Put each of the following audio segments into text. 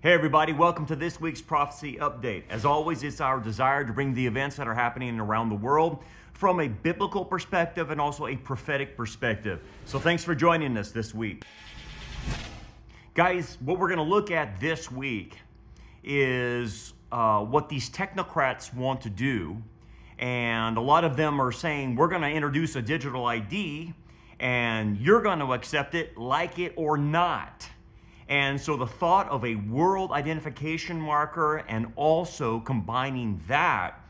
Hey everybody, welcome to this week's Prophecy Update. As always, it's our desire to bring the events that are happening around the world from a biblical perspective and also a prophetic perspective. So thanks for joining us this week. Guys, what we're going to look at this week is what these technocrats want to do. And a lot of them are saying, we're going to introduce a digital ID and you're going to accept it, like it or not. And so the thought of a world identification marker and also combining that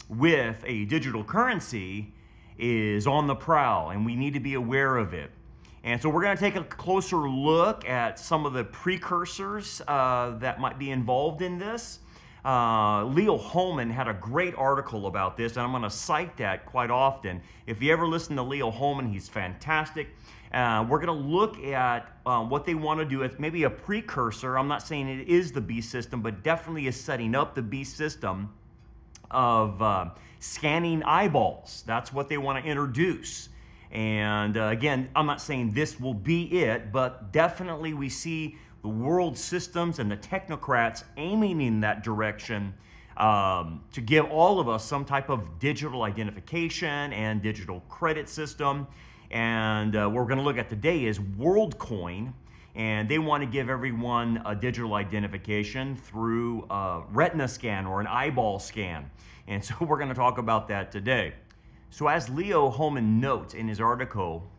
with a digital currency is on the prowl, and we need to be aware of it. And so we're going to take a closer look at some of the precursors that might be involved in this. Leo Holman had a great article about this, and I'm going to cite that quite often. If you ever listen to Leo Holman, he's fantastic. We're going to look at what they want to do as maybe a precursor. I'm not saying it is the beast system, but definitely is setting up the beast system of scanning eyeballs. That's what they want to introduce. And again, I'm not saying this will be it, but definitely we see the world systems and the technocrats aiming in that direction to give all of us some type of digital identification and digital credit system. And what we're going to look at today is Worldcoin, and they want to give everyone a digital identification through a retina scan or an eyeball scan. And so we're going to talk about that today. So as Leo Holman notes in his article,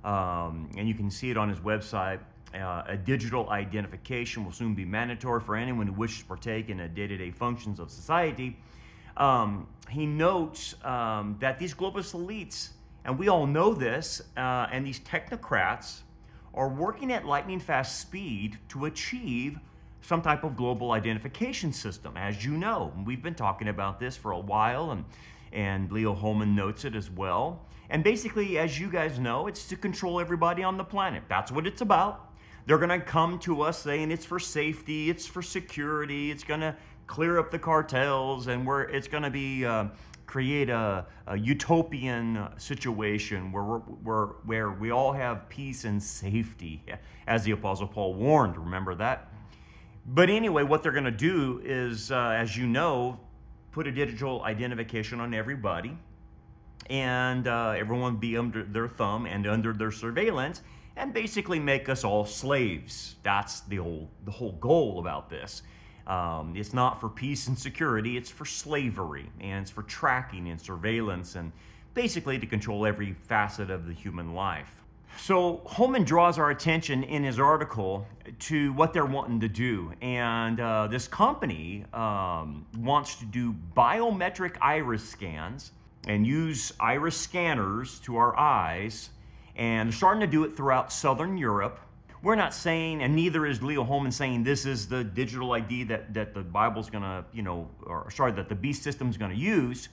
and you can see it on his website, a digital identification will soon be mandatory for anyone who wishes to partake in the day-to-day functions of society. He notes that these globalist elites, and we all know this, and these technocrats are working at lightning fast speed to achieve some type of global identification system. As you know, we've been talking about this for a while, and Leo Holman notes it as well. And basically, as you guys know, it's to control everybody on the planet. That's what it's about. They're going to come to us saying it's for safety, it's for security, it's going to clear up the cartels, and it's going to be create a utopian situation where we all have peace and safety, as the Apostle Paul warned. Remember that? But anyway, what they're going to do is, as you know, put a digital identification on everybody, and everyone be under their thumb and under their surveillance, and basically make us all slaves. That's the whole goal about this. It's not for peace and security, it's for slavery, and it's for tracking and surveillance, and basically to control every facet of the human life. So Holman draws our attention in his article to what they're wanting to do. And this company wants to do biometric iris scans and use iris scanners to our eyes, and they're starting to do it throughout Southern Europe. We're not saying, and neither is Leo Holman saying this is the digital ID that the Bible's going to, that the beast system's going to use.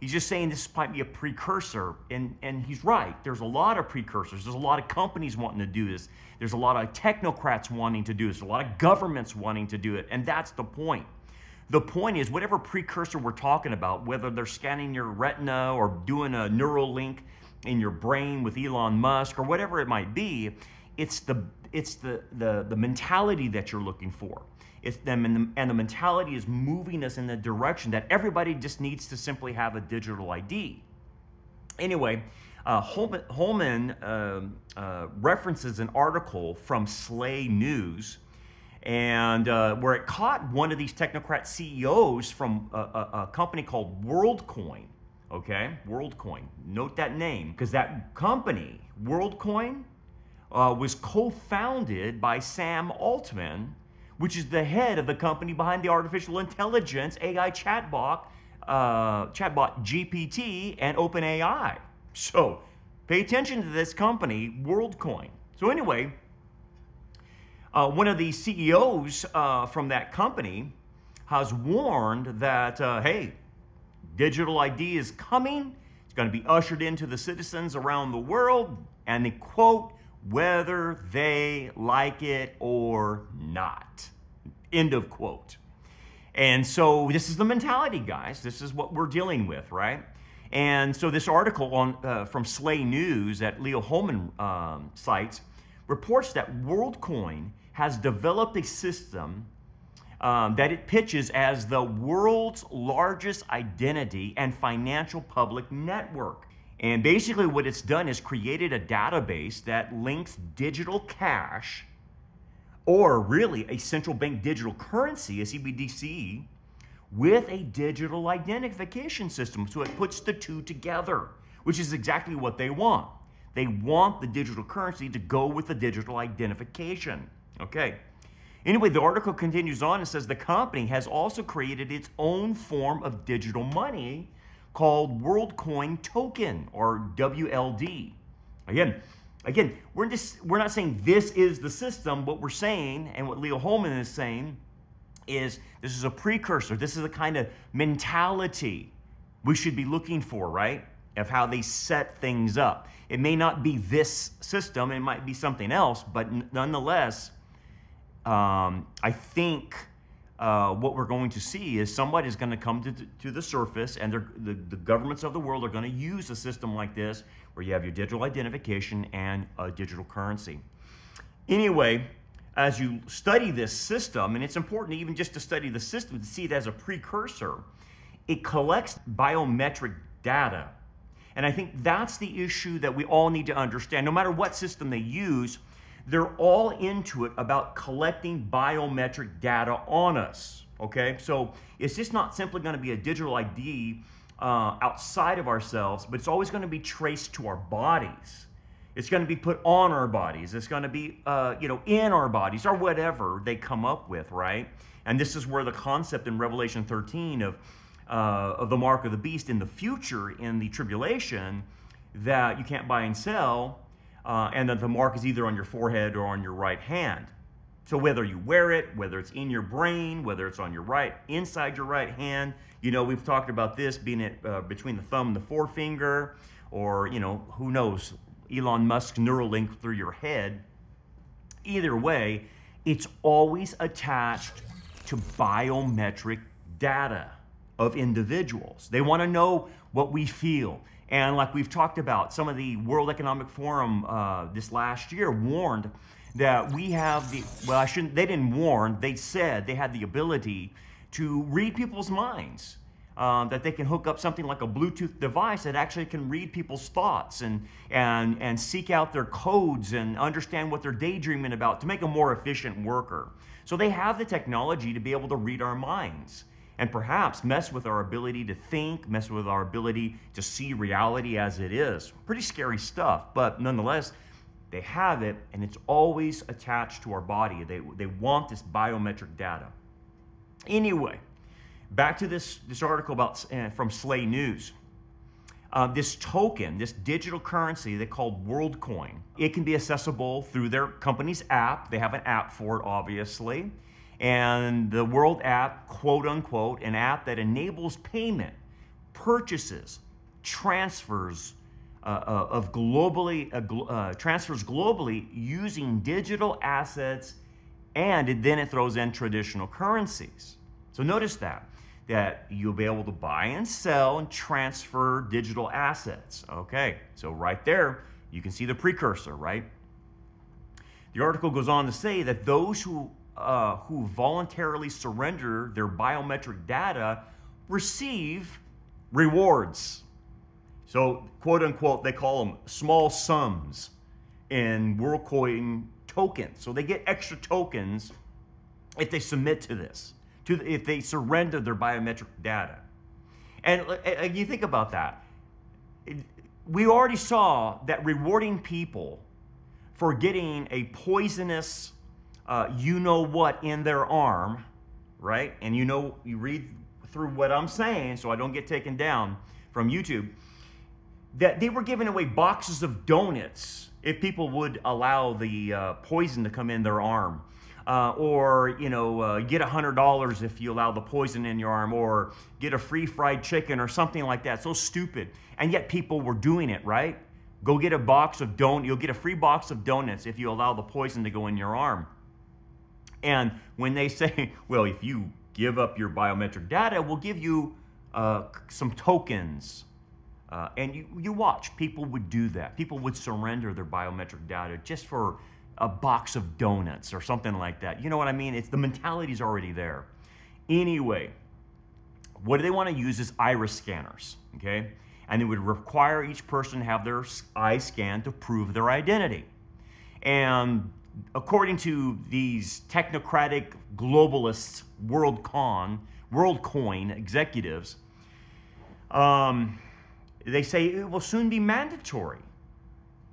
He's just saying this might be a precursor, and he's right. There's a lot of precursors. There's a lot of companies wanting to do this. There's a lot of technocrats wanting to do this. There's a lot of governments wanting to do it, and that's the point. The point is, whatever precursor we're talking about, whether they're scanning your retina or doing a neural link in your brain with Elon Musk or whatever it might be, it's the mentality that you're looking for. It's them, and the mentality is moving us in the direction that everybody just needs to simply have a digital ID. Anyway, Holman references an article from Slay News, and where it caught one of these technocrat CEOs from a company called Worldcoin. Okay, Worldcoin. Note that name, because that company, Worldcoin, was co-founded by Sam Altman, which is the head of the company behind the artificial intelligence AI chatbot GPT and OpenAI. So pay attention to this company, Worldcoin. So anyway, one of the CEOs from that company has warned that, hey, digital ID is coming. It's going to be ushered into the citizens around the world, and they quote, whether they like it or not. End of quote. And so this is the mentality, guys. This is what we're dealing with, right? And so this article on from Slay News that Leo Holman cites reports that Worldcoin has developed a system that it pitches as the world's largest identity and financial public network. And basically what it's done is created a database that links digital cash, or really a central bank digital currency, a CBDC, with a digital identification system. So it puts the two together, which is exactly what they want. They want the digital currency to go with the digital identification. Okay. Anyway, the article continues on and says the company has also created its own form of digital money called Worldcoin token, or WLD. Again, we're not saying this is the system. What we're saying, and what Leo Holman is saying, is this is a precursor. This is the kind of mentality we should be looking for, right? Of how they set things up. It may not be this system, it might be something else, but nonetheless, I think what we're going to see is somebody's going to come to the surface, and the governments of the world are going to use a system like this where you have your digital identification and a digital currency. Anyway, as you study this system, and it's important even just to study the system to see it as a precursor, it collects biometric data. And I think that's the issue that we all need to understand. No matter what system they use, they're all into it about collecting biometric data on us, okay? So it's just not simply going to be a digital ID outside of ourselves, but it's always going to be traced to our bodies. It's going to be put on our bodies. It's going to be, in our bodies, or whatever they come up with, right? And this is where the concept in Revelation 13 of the mark of the beast in the future, in the tribulation, that you can't buy and sell, and that the mark is either on your forehead or on your right hand. So whether you wear it, whether it's in your brain, whether it's on your inside your right hand, we've talked about this being between the thumb and the forefinger, or, who knows, Elon Musk's Neuralink through your head. Either way, it's always attached to biometric data of individuals. They want to know what we feel. And like we've talked about, some of the World Economic Forum this last year warned that we have they didn't warn, they said they had the ability to read people's minds. That they can hook up something like a Bluetooth device that actually can read people's thoughts and seek out their codes and understand what they're daydreaming about to make a more efficient worker. So they have the technology to be able to read our minds and perhaps mess with our ability to think, mess with our ability to see reality as it is. Pretty scary stuff, but nonetheless, they have it, and it's always attached to our body. They want this biometric data. Anyway, back to this article about from Slay News. This token, this digital currency they called Worldcoin, it can be accessible through their company's app. They have an app for it, obviously. And the World app, quote unquote, an app that enables payment, purchases, transfers transfers globally using digital assets, and then it throws in traditional currencies. So notice that you'll be able to buy and sell and transfer digital assets. Okay, so right there, you can see the precursor, right? The article goes on to say that those who voluntarily surrender their biometric data receive rewards. So, quote unquote, they call them small sums in Worldcoin tokens. So they get extra tokens if they submit to this, if they surrender their biometric data. And you think about that. We already saw that rewarding people for getting a poisonous you-know-what in their arm, right? And you read through what I'm saying so I don't get taken down from YouTube, that they were giving away boxes of donuts if people would allow the poison to come in their arm. Or get $100 if you allow the poison in your arm, or get a free fried chicken or something like that. So stupid. And yet people were doing it, right? Go get a box of donuts. You'll get a free box of donuts if you allow the poison to go in your arm. And when they say, well, if you give up your biometric data, we'll give you some tokens. And you watch, people would do that. People would surrender their biometric data just for a box of donuts or something like that. You know what I mean? The mentality's already there. Anyway, what they want to use is iris scanners, okay? And it would require each person to have their eye scanned to prove their identity. And according to these technocratic globalists, Worldcoin executives, they say it will soon be mandatory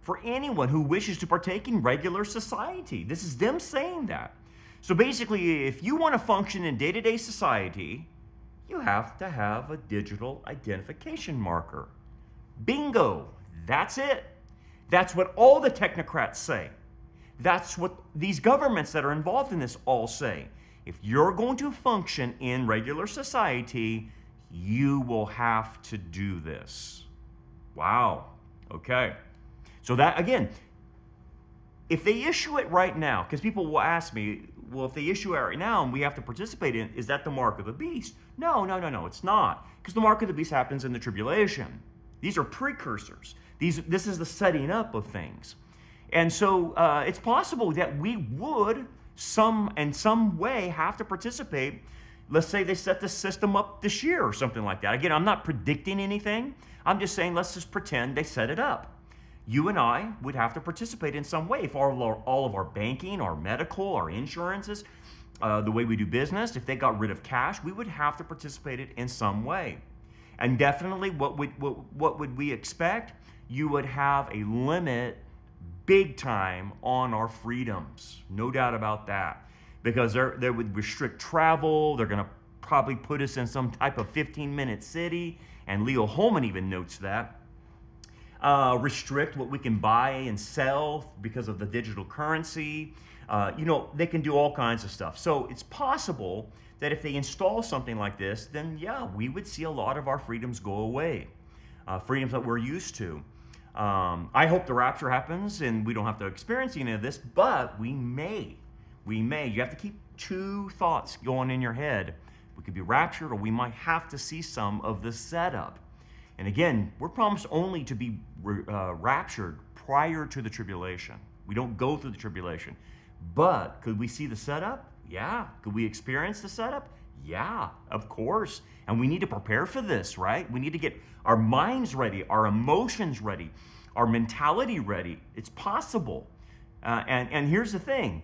for anyone who wishes to partake in regular society. This is them saying that. So basically, if you want to function in day-to-day society, you have to have a digital identification marker. Bingo, that's it. That's what all the technocrats say. That's what these governments that are involved in this all say. If you're going to function in regular society, you will have to do this. Wow, okay. So that, again, if they issue it right now, because people will ask me, well, if they issue it right now and we have to participate in it, is that the mark of the beast? No, it's not. Because the mark of the beast happens in the tribulation. These are precursors. This is the setting up of things. And so it's possible that we would in some way have to participate. Let's say they set the system up this year or something like that. Again, I'm not predicting anything. I'm just saying let's just pretend they set it up. You and I would have to participate in some way. If all of our banking, our medical, our insurances, the way we do business, if they got rid of cash, we would have to participate in some way. And definitely, what would we expect? You would have a limit big time on our freedoms. No doubt about that. Because they would restrict travel. They're going to probably put us in some type of 15-minute city. And Leo Holman even notes that. Restrict what we can buy and sell because of the digital currency. They can do all kinds of stuff. So it's possible that if they install something like this, then yeah, we would see a lot of our freedoms go away. Freedoms that we're used to. I hope the rapture happens and we don't have to experience any of this, but we may. You have to keep two thoughts going in your head. We could be raptured, or we might have to see some of the setup. And again, we're promised only to be raptured prior to the tribulation. We don't go through the tribulation. But could we see the setup? Yeah. Could we experience the setup? Yeah, of course. And we need to prepare for this, right? We need to get our minds ready, our emotions ready, our mentality ready. It's possible. And here's the thing.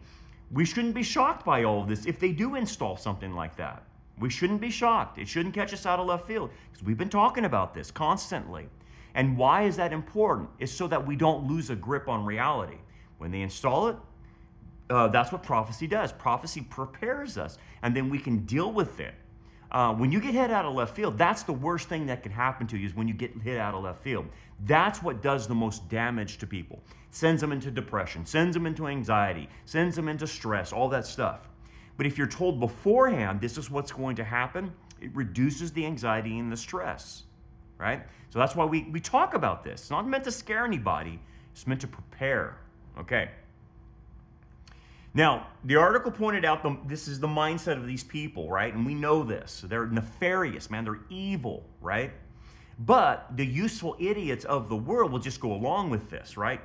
We shouldn't be shocked by all of this if they do install something like that. We shouldn't be shocked. It shouldn't catch us out of left field, because we've been talking about this constantly. And why is that important? It's so that we don't lose a grip on reality. When they install it, that's what prophecy does. Prophecy prepares us, and then we can deal with it. When you get hit out of left field, that's the worst thing that can happen to you, is when you get hit out of left field. That's what does the most damage to people. Sends them into depression, sends them into anxiety, sends them into stress, all that stuff. But if you're told beforehand this is what's going to happen, it reduces the anxiety and the stress, right? So that's why we talk about this. It's not meant to scare anybody. It's meant to prepare, okay? Now, the article pointed out this is the mindset of these people, right? And we know this. They're nefarious, man. They're evil, right? But the useful idiots of the world will just go along with this, right?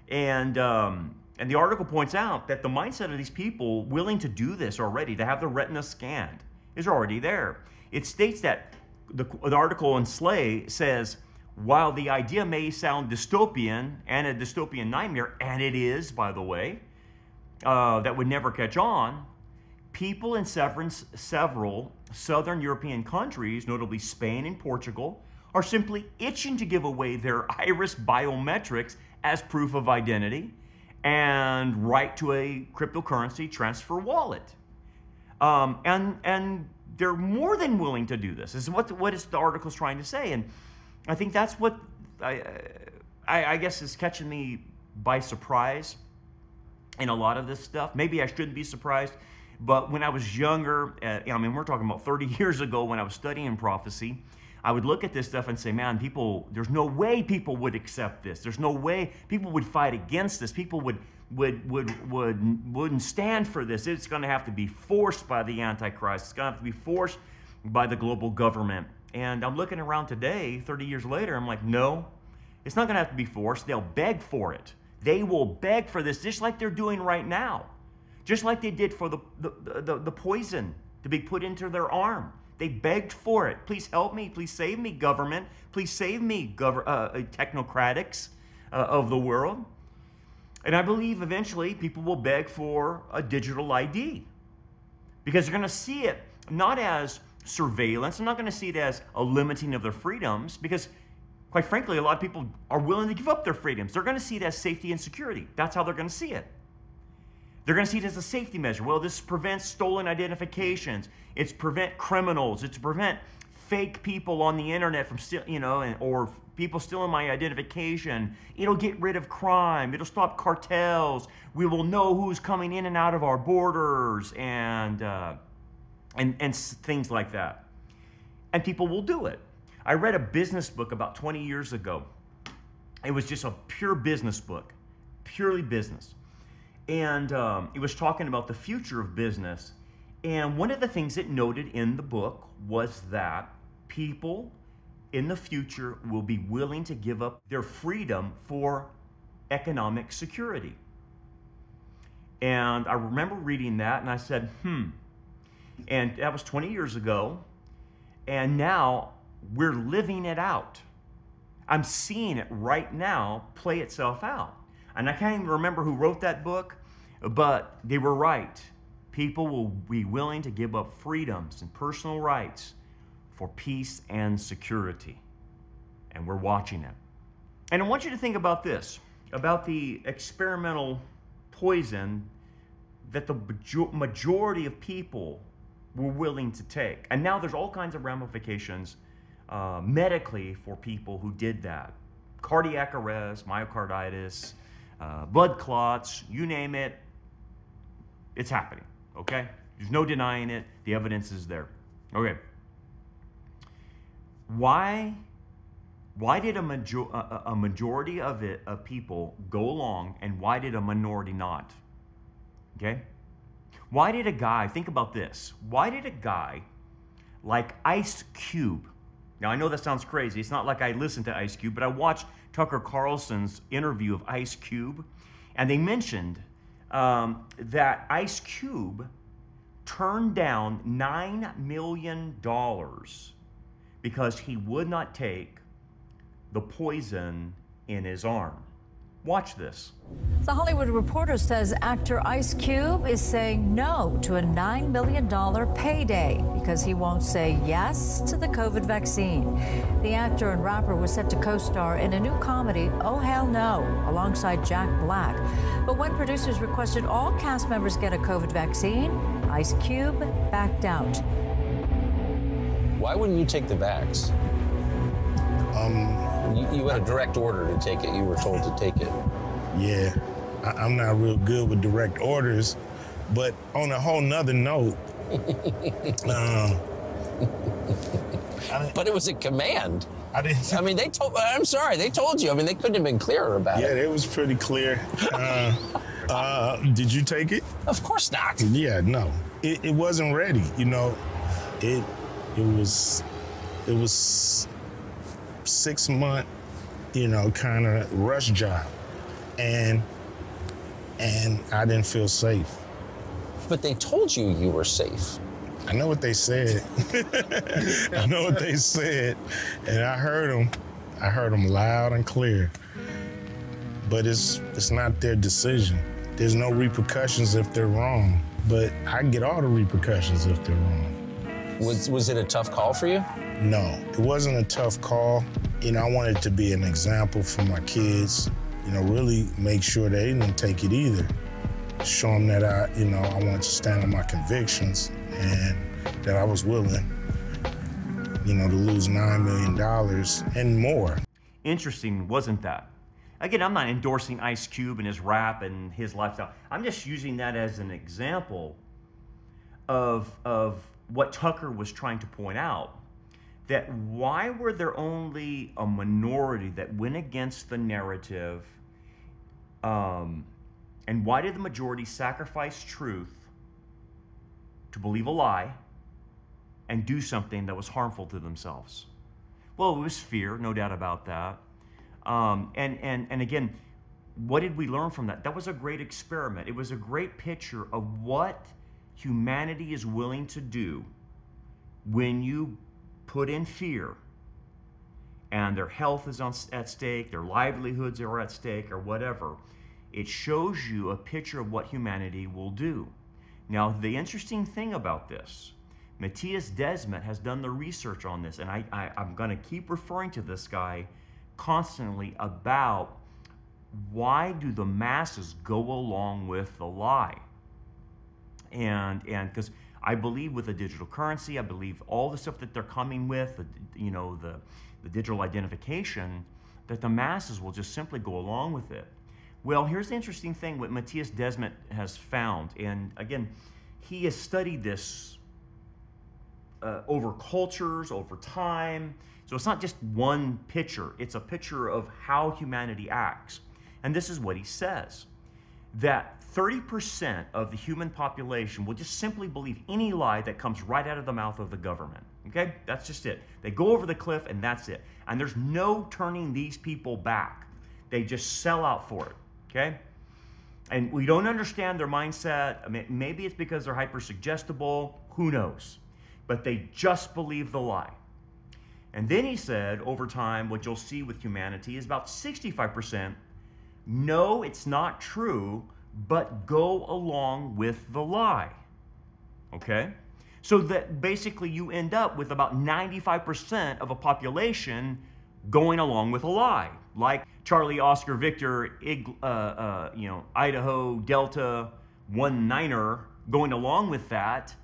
And the article points out that the mindset of these people willing to do this already, to have their retina scanned, is already there. It states that the article in Slay says, while the idea may sound dystopian and a dystopian nightmare, and it is, by the way, that would never catch on, people in several southern European countries, notably Spain and Portugal, are simply itching to give away their iris biometrics as proof of identity and right to a cryptocurrency transfer wallet. And they're more than willing to do this. This is what the article is trying to say. And I think that's what I guess is catching me by surprise in a lot of this stuff. Maybe I shouldn't be surprised, but when I was younger, I mean, we're talking about 30 years ago when I was studying prophecy, I would look at this stuff and say, man, there's no way people would accept this. There's no way people would fight against this. People wouldn't stand for this. It's going to have to be forced by the Antichrist. It's going to have to be forced by the global government. And I'm looking around today, 30 years later, I'm like, no, it's not going to have to be forced. They'll beg for it. They will beg for this, just like they're doing right now. Just like they did for the poison to be put into their arm. They begged for it. Please help me. Please save me, government. Please save me, technocratics of the world. And I believe eventually people will beg for a digital ID because they're going to see it not as surveillance. They're not going to see it as a limiting of their freedoms because, quite frankly, a lot of people are willing to give up their freedoms. They're going to see it as safety and security. That's how they're going to see it. They're going to see it as a safety measure. Well, this prevents stolen identifications. It's to prevent criminals. It's to prevent fake people on the internet from or people stealing my identification. It'll get rid of crime. It'll stop cartels. We will know who's coming in and out of our borders and things like that. And people will do it. I read a business book about 20 years ago. It was just a pure business book, purely business. And it was talking about the future of business. And one of the things it noted in the book was that people in the future will be willing to give up their freedom for economic security. And I remember reading that and I said, And that was 20 years ago. And now we're living it out. I'm seeing it right now play itself out. And I can't even remember who wrote that book, but they were right. People will be willing to give up freedoms and personal rights for peace and security. And we're watching it. And I want you to think about this, about the experimental poison that the majority of people were willing to take. And now there's all kinds of ramifications medically for people who did that. Cardiac arrest, myocarditis, blood clots, you name it, it's happening, okay? There's no denying it. The evidence is there. Okay. Why did a majority of people go along and why did a minority not? Okay? Why did a guy, think about this, why did a guy like Ice Cube, now I know that sounds crazy, it's not like I listened to Ice Cube, but I watched Tucker Carlson's interview of Ice Cube, and they mentioned that Ice Cube turned down $9 million because he would not take the poison in his arm. Watch this. The Hollywood Reporter says actor Ice Cube is saying no to a $9 million payday because he won't say yes to the COVID vaccine. The actor and rapper was set to co-star in a new comedy, Oh Hell No, alongside Jack Black. But when producers requested all cast members get a COVID vaccine, Ice Cube backed out. Why wouldn't you take the vax? You had a direct order to take it. You were told to take it. Yeah, I'm not real good with direct orders, but on a whole nother note, but it was a command. I mean, they told. I'm sorry, they told you. I mean, they couldn't have been clearer about it. Yeah, it was pretty clear. Did you take it? Of course not. Yeah, no, it wasn't ready. You know, it was 6 month, kind of rush job. And I didn't feel safe. But they told you you were safe. I know what they said. I know what they said. And I heard them. I heard them loud and clear. But it's not their decision. There's no repercussions if they're wrong. But I get all the repercussions if they're wrong. Was it a tough call for you? No, it wasn't a tough call. I wanted to be an example for my kids. Really make sure they didn't take it either. Show them that I want to stand on my convictions and that I was willing, to lose $9 million and more. Interesting, wasn't that? Again, I'm not endorsing Ice Cube and his rap and his lifestyle. I'm just using that as an example of what Tucker was trying to point out. That why were there only a minority that went against the narrative, and why did the majority sacrifice truth to believe a lie and do something that was harmful to themselves? Well, it was fear, no doubt about that. And again, what did we learn from that? That was a great experiment. It was a great picture of what humanity is willing to do when you put in fear and their health is at stake, their livelihoods are at stake, or whatever, it shows you a picture of what humanity will do. Now, the interesting thing about this, Matthias Desmond has done the research on this, and I'm going to keep referring to this guy constantly about why do the masses go along with the lie? And because I believe with the digital currency, I believe all the stuff that they're coming with, the digital identification, that the masses will just simply go along with it. Well, here's the interesting thing what Matthias Desmond has found, and again, he has studied this over cultures, over time. So it's not just one picture, it's a picture of how humanity acts. And this is what he says, that 30% of the human population will just simply believe any lie that comes right out of the mouth of the government. Okay, that's just it. They go over the cliff and that's it. And there's no turning these people back. They just sell out for it, okay? And we don't understand their mindset. I mean, maybe it's because they're hyper-suggestible, who knows? But they just believe the lie. And then he said, over time, what you'll see with humanity is about 65%, no, it's not true, but go along with the lie, okay? So that basically you end up with about 95% of a population going along with a lie, like Charlie Oscar Victor, Idaho Delta 19er going along with that,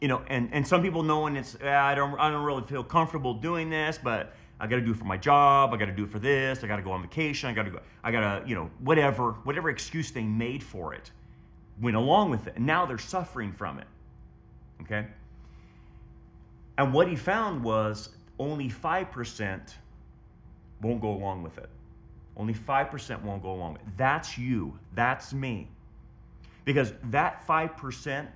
and some people knowing it's I don't really feel comfortable doing this, but I got to do it for my job. I got to do it for this. I got to go on vacation. I got to whatever excuse they made for it, went along with it, and now they're suffering from it. Okay. And what he found was only 5% won't go along with it. Only 5% won't go along with it. That's you. That's me. Because that 5%,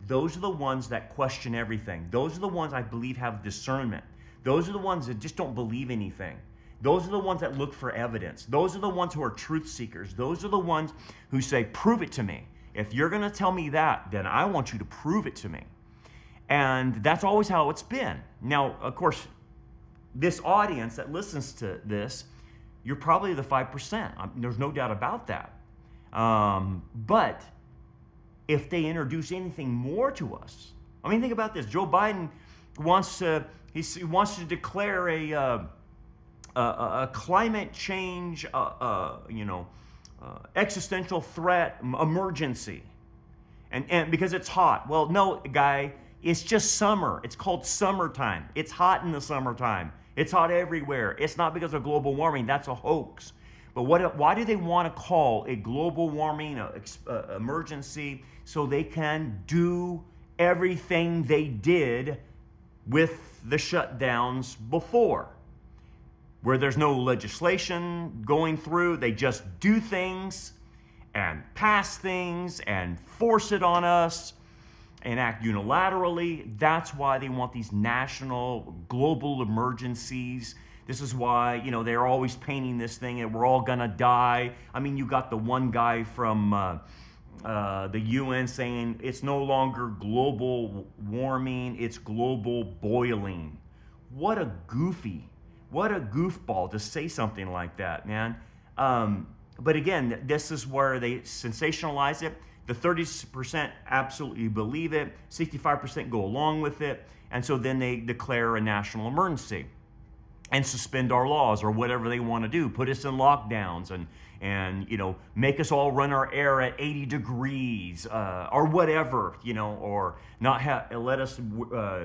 those are the ones that question everything. Those are the ones I believe have discernment. Those are the ones that just don't believe anything. Those are the ones that look for evidence. Those are the ones who are truth seekers. Those are the ones who say, prove it to me. If you're going to tell me that, then I want you to prove it to me. And that's always how it's been. Now, of course, this audience that listens to this, you're probably the 5%. There's no doubt about that. But if they introduce anything more to us, I mean, think about this. Joe Biden wants to declare a climate change, existential threat emergency, and because it's hot. Well, no, guy, it's just summer. It's called summertime. It's hot in the summertime. It's hot everywhere. It's not because of global warming. That's a hoax. But why do they want to call a global warming emergency? So they can do everything they did with the shutdowns before, where there's no legislation going through. They just do things and pass things and force it on us and act unilaterally. That's why they want these national global emergencies. This is why, they're always painting this thing and we're all gonna die. I mean, you got the one guy from the UN saying it's no longer global warming, it's global boiling. What a goofball to say something like that, man. But again, this is where they sensationalize it. The 30% absolutely believe it, 65% go along with it, and so then they declare a national emergency and suspend our laws or whatever they want to do, put us in lockdowns and make us all run our air at 80 degrees or whatever, or not let us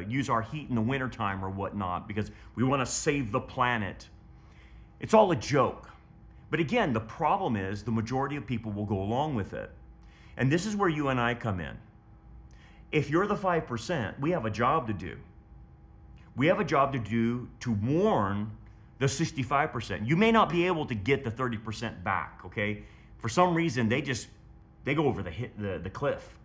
use our heat in the wintertime or whatnot because we want to save the planet. It's all a joke. But again, the problem is the majority of people will go along with it. And this is where you and I come in. If you're the 5%, we have a job to do. We have a job to do to warn the 65%. You may not be able to get the 30% back, okay? For some reason, they go over the cliff.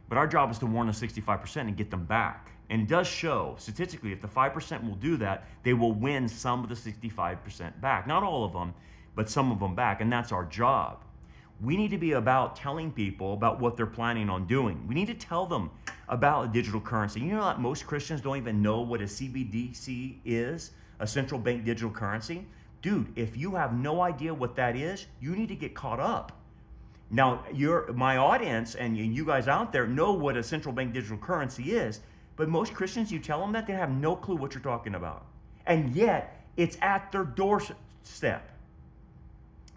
But our job is to warn the 65% and get them back. And it does show, statistically, if the 5% will do that, they will win some of the 65% back. Not all of them, but some of them back, and that's our job. we need to be about telling people about what they're planning on doing. We need to tell them about a digital currency. You know that most Christians don't even know what a CBDC is, a central bank digital currency? Dude, if you have no idea what that is, you need to get caught up. Now, my audience and you guys out there know what a central bank digital currency is, but most Christians, you tell them that, they have no clue what you're talking about. And yet, it's at their doorstep.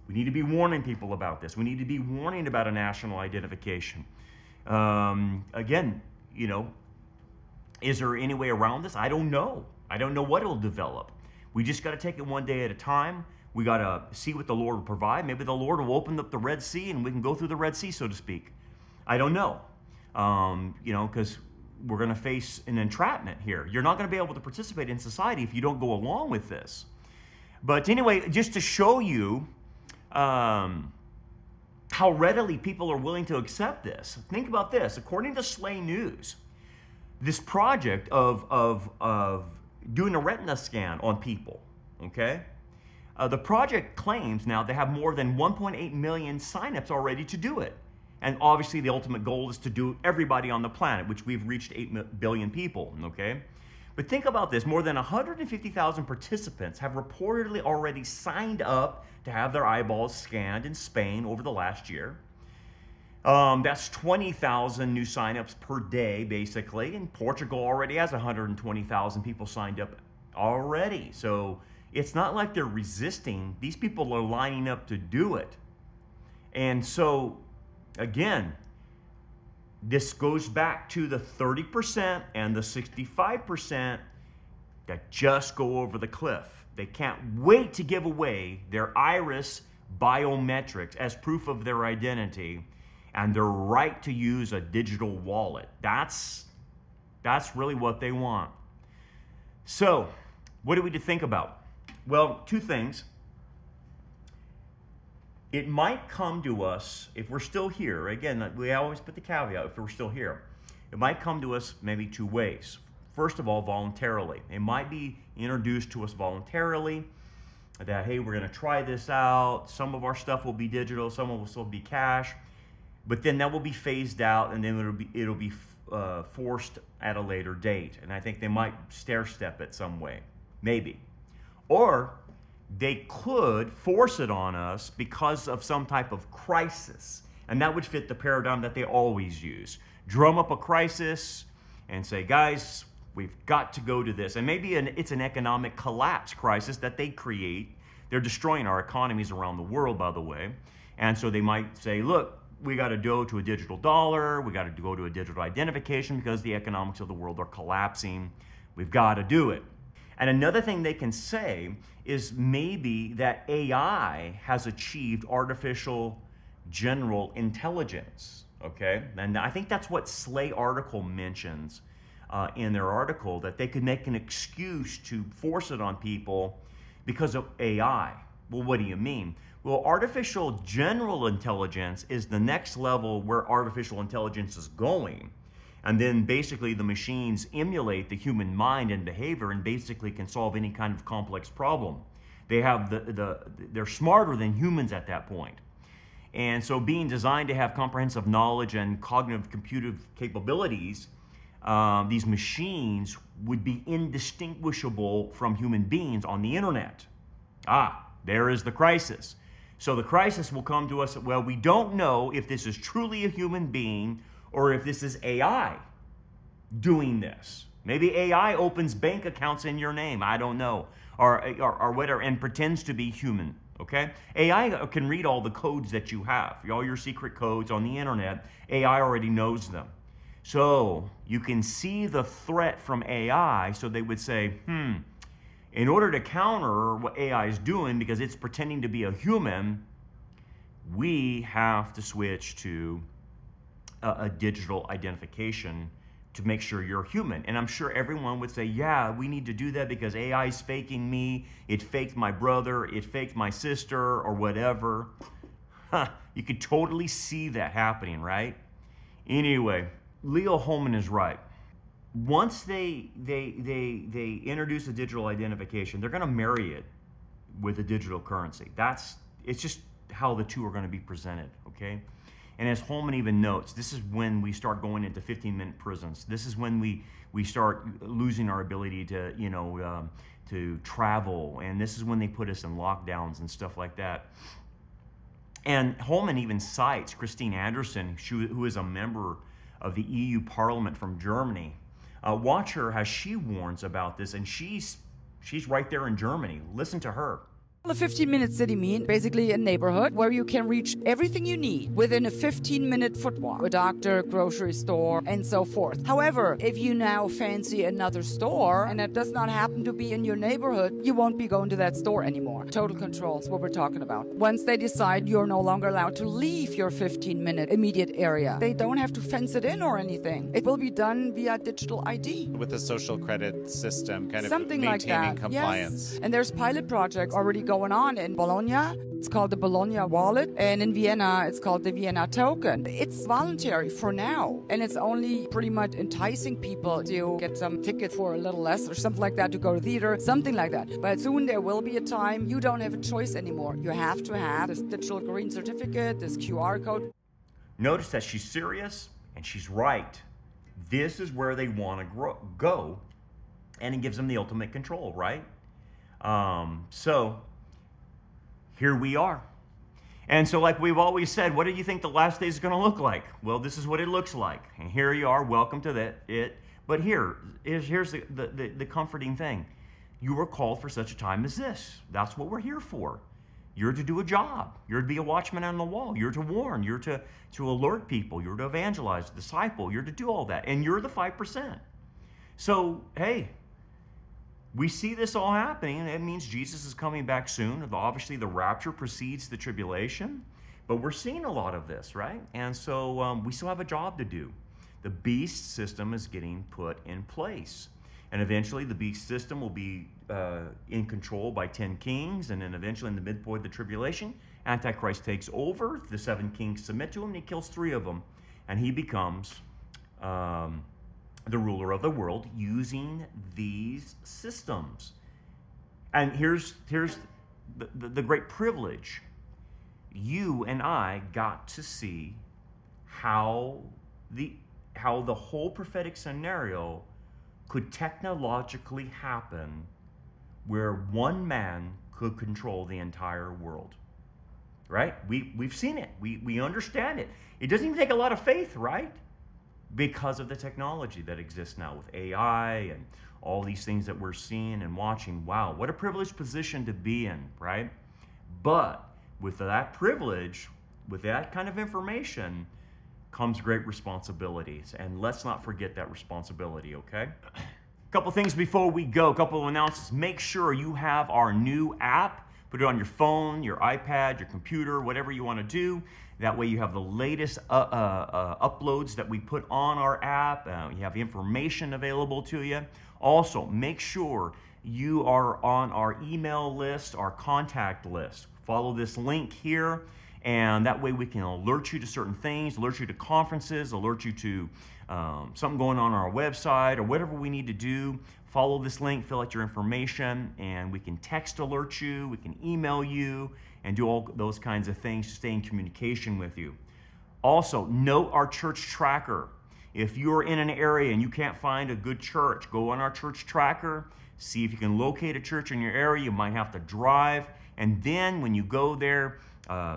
We need to be warning people about this. We need to be warning about a national identification. Again, you know, is there any way around this? I don't know. I don't know what it'll develop. We just got to take it one day at a time. We got to see what the Lord will provide. Maybe the Lord will open up the Red Sea and we can go through the Red Sea, so to speak. I don't know. You know, because we're going to face an entrapment here. You're not going to be able to participate in society if you don't go along with this. But anyway, just to show you how readily people are willing to accept this. Think about this. According to Slay News, this project of doing a retina scan on people, okay? The project claims now they have more than 1.8 million signups already to do it. And obviously the ultimate goal is to do everybody on the planet, which we've reached 8 billion people, okay? But think about this, more than 150,000 participants have reportedly already signed up to have their eyeballs scanned in Spain over the last year. That's 20,000 new signups per day, basically. And Portugal already has 120,000 people signed up already. So it's not like they're resisting. These people are lining up to do it. And so, again, this goes back to the 30% and the 65% that just go over the cliff. They can't wait to give away their iris biometrics as proof of their identity and their right to use a digital wallet. That's really what they want. So, what do we think about? Well, two things. It might come to us, if we're still here, again, we always put the caveat, if we're still here, it might come to us maybe two ways. First of all, voluntarily. It might be introduced to us voluntarily, that, hey, we're going to try this out. Some of our stuff will be digital, some will still be cash, but then that will be phased out, and then it'll be forced at a later date. And I think they might stair-step it some way, maybe. Or they could force it on us because of some type of crisis. And that would fit the paradigm that they always use. Drum up a crisis and say, guys, we've got to go to this. And maybe it's an economic collapse crisis that they create. They're destroying our economies around the world, by the way. And so they might say, look, we got to go to a digital dollar. We got to go to a digital identification because the economics of the world are collapsing. We've got to do it. And another thing they can say is maybe that AI has achieved artificial general intelligence, okay? And I think that's what Slay article mentions in their article, that they could make an excuse to force it on people because of AI. Well, what do you mean? Well, artificial general intelligence is the next level where artificial intelligence is going. And then basically the machines emulate the human mind and behavior and basically can solve any kind of complex problem. They have they're smarter than humans at that point. And so being designed to have comprehensive knowledge and cognitive computive capabilities, these machines would be indistinguishable from human beings on the internet. There is the crisis. So the crisis will come to us, well, we don't know if this is truly a human being or if this is AI doing this. Maybe AI opens bank accounts in your name, I don't know, or whatever, and pretends to be human, okay? AI can read all the codes that you have, all your secret codes on the internet. AI already knows them. So you can see the threat from AI, so they would say, in order to counter what AI is doing, because it's pretending to be a human, we have to switch to a digital identification to make sure you're human. And I'm sure everyone would say, yeah, we need to do that because AI is faking me, it faked my brother, it faked my sister, or whatever. You could totally see that happening, right? Anyway, Leo Holman is right. Once they introduce a digital identification, they're going to marry it with a digital currency. It's just how the two are going to be presented, okay? And as Holman even notes, this is when we start going into 15-minute prisons. This is when we start losing our ability to, to travel. And this is when they put us in lockdowns and stuff like that. And Holman even cites Christine Anderson, who is a member of the EU Parliament from Germany. Watch her as she warns about this, and she's right there in Germany. Listen to her. A 15-minute city mean basically a neighborhood where you can reach everything you need within a 15-minute foot walk, a doctor, grocery store, and so forth. However, if you now fancy another store and it does not happen to be in your neighborhood, you won't be going to that store anymore. Total control is what we're talking about. Once they decide you're no longer allowed to leave your 15-minute immediate area, they don't have to fence it in or anything. It will be done via digital ID. With a social credit system, kind of Something maintaining like that. compliance. Yes. And there's pilot projects already going on in Bologna. It's called the Bologna Wallet, and in Vienna it's called the Vienna Token. It's voluntary for now, and it's only pretty much enticing people to get some ticket for a little less or something like that to go to theater, something like that. But soon there will be a time you don't have a choice anymore. You have to have this digital green certificate, this QR code. Notice that she's serious and she's right. This is where they want to go, and it gives them the ultimate control, right? So here we are. And so like we've always said, what do you think the last days is going to look like? Well, this is what it looks like. And here you are, welcome to it. But here's the comforting thing. You were called for such a time as this. That's what we're here for. You're to do a job. You're to be a watchman on the wall. You're to warn. You're to alert people. You're to evangelize, disciple. You're to do all that. And you're the 5%. So, hey, we see this all happening, and it means Jesus is coming back soon. Obviously, the rapture precedes the tribulation, but we're seeing a lot of this, right? And so we still have a job to do. The beast system is getting put in place, and eventually the beast system will be in control by 10 kings, and then eventually in the midpoint of the tribulation, Antichrist takes over, the 7 kings submit to him, and he kills 3 of them, and he becomes the ruler of the world using these systems. And here's the great privilege. You and I got to see how the whole prophetic scenario could technologically happen where one man could control the entire world. Right? We've seen it. We understand it. It doesn't even take a lot of faith, right? Because of the technology that exists now with AI and all these things that we're seeing and watching. Wow, what a privileged position to be in, right? But with that privilege, with that kind of information, comes great responsibilities. And let's not forget that responsibility, okay? A couple things before we go, a couple of announcements. Make sure you have our new app. Put it on your phone, your iPad, your computer, whatever you want to do. That way you have the latest uploads that we put on our app. You have information available to you. Also, make sure you are on our email list, our contact list. Follow this link here, and that way we can alert you to certain things, alert you to conferences, alert you to something going on our website or whatever we need to do. Follow this link, fill out your information, and we can text alert you, we can email you, and do all those kinds of things to stay in communication with you. Also, note our church tracker. If you're in an area and you can't find a good church, go on our church tracker, see if you can locate a church in your area. You might have to drive, and then when you go there,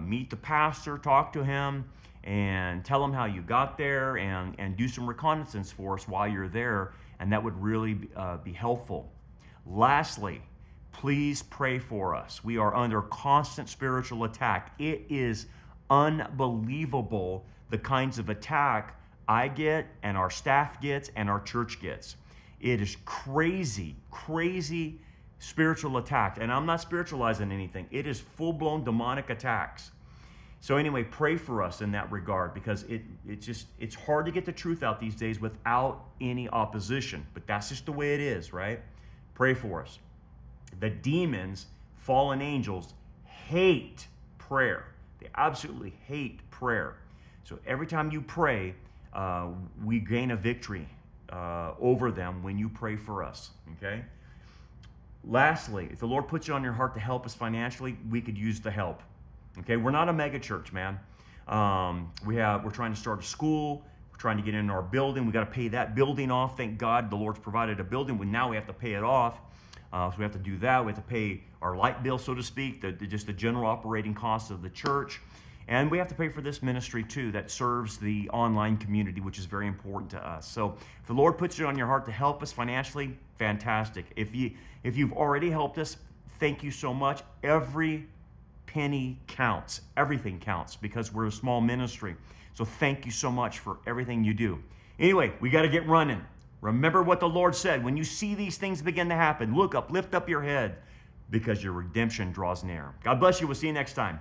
meet the pastor, talk to him, and tell him how you got there, and do some reconnaissance for us while you're there, and that would really be helpful. Lastly, please pray for us. We are under constant spiritual attack. It is unbelievable the kinds of attack I get, and our staff gets, and our church gets. It is crazy, crazy spiritual attack. And I'm not spiritualizing anything. It is full-blown demonic attacks. So anyway, pray for us in that regard, because it's hard to get the truth out these days without any opposition. But that's just the way it is, right? Pray for us. The demons, fallen angels, hate prayer. They absolutely hate prayer. So every time you pray, we gain a victory over them when you pray for us, okay? Lastly, if the Lord puts it on your heart to help us financially, we could use the help. Okay, we're not a mega church, man. We're trying to start a school. We're trying to get in our building. We got to pay that building off. Thank God the Lord's provided a building. Now we have to pay it off. So we have to do that. We have to pay our light bill, so to speak, just the general operating costs of the church. And we have to pay for this ministry too that serves the online community, which is very important to us. So if the Lord puts it on your heart to help us financially, fantastic. If you've already helped us, thank you so much. Every penny counts. Everything counts because we're a small ministry. So thank you so much for everything you do. Anyway, we got to get running. Remember what the Lord said. When you see these things begin to happen, look up, lift up your head, because your redemption draws near. God bless you. We'll see you next time.